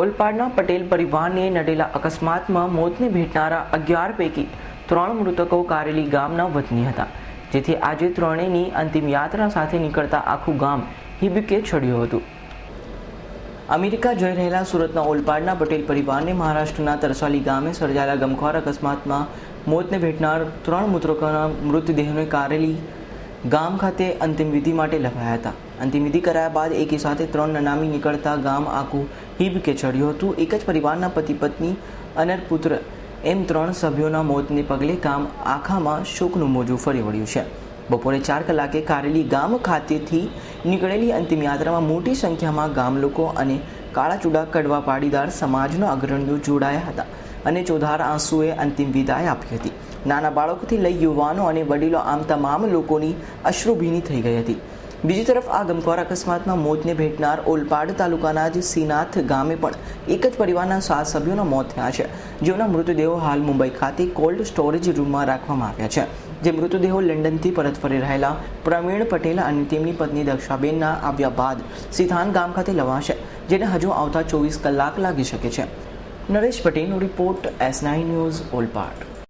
ઓલપાડના પટેલ પરિવારને નડેલા અકસ્માતમાં મોતને ભેટનારા 11 પૈકી 3 મૃતકો કારેલી ગામના વતની હતા, જેથી આજે ત્રણેયની અંતિમ યાત્રા સાથે નીકળતા આખું ગામ હિબકે ચડ્યું હતું. અમેરિકા જઈ રહેલા સુરતના ઓલપાડના પટેલ પરિવારને મહારાષ્ટ્રના તરસાલી ગામે સર્જાયેલા ગમખ્વાર અકસ્માતમાં મોતને ભેટનાર 3 મૃતકોના મૃતદેહોને કારેલી ગામ ખાતે અંતિમ વિધિ માટે લવાયા હતા. અંતિમ વિધિ કરાયા બાદ એકી સાથે 3 નનામી નીકળતા ગામ આખું હિબકે ચડ્યું હતું. એક જ પરિવારના પતિ પત્ની અને પુત્ર એમ 3 સભ્યોના મોતને પગલે ગામ આખામાં શોકનું મોજું ફરી વળ્યું છે. બપોરે 4 કલાકે કારેલી ગામ ખાતેથી નીકળેલી અંતિમ યાત્રામાં મોટી સંખ્યામાં ગામ લોકો અને કાળાચૂડા કડવા પાટીદાર સમાજના અગ્રણીઓ જોડાયા હતા અને ચોધાર આંસુએ અંતિમ વિદાય આપી હતી. નાના બાળકોથી લઈ યુવાનો અને વડીલો આમ તમામ લોકોની અશ્રુભીની થઈ ગઈ હતી. બીજી તરફ આ ગમખ્વાર અકસ્માતમાં મોતને ભેટનાર ઓલપાડ તાલુકાના જ સિનાથ ગામે પણ એક જ પરિવારના 7 સભ્યોના મોત થયા છે, જેઓના મૃતદેહો હાલ મુંબઈ ખાતે કોલ્ડ સ્ટોરેજ રૂમમાં રાખવામાં આવ્યા છે. જે મૃતદેહો લંડનથી પરત ફરી રહેલા પ્રવીણ પટેલ અને તેમની પત્ની દક્ષાબેનના આવ્યા બાદ સિથાન ગામ ખાતે લવાશે, જેને હજુ આવતા 24 કલાક લાગી શકે છે. નરેશ પટેલનો રિપોર્ટ, S9 ન્યૂઝ, ઓલપાડ.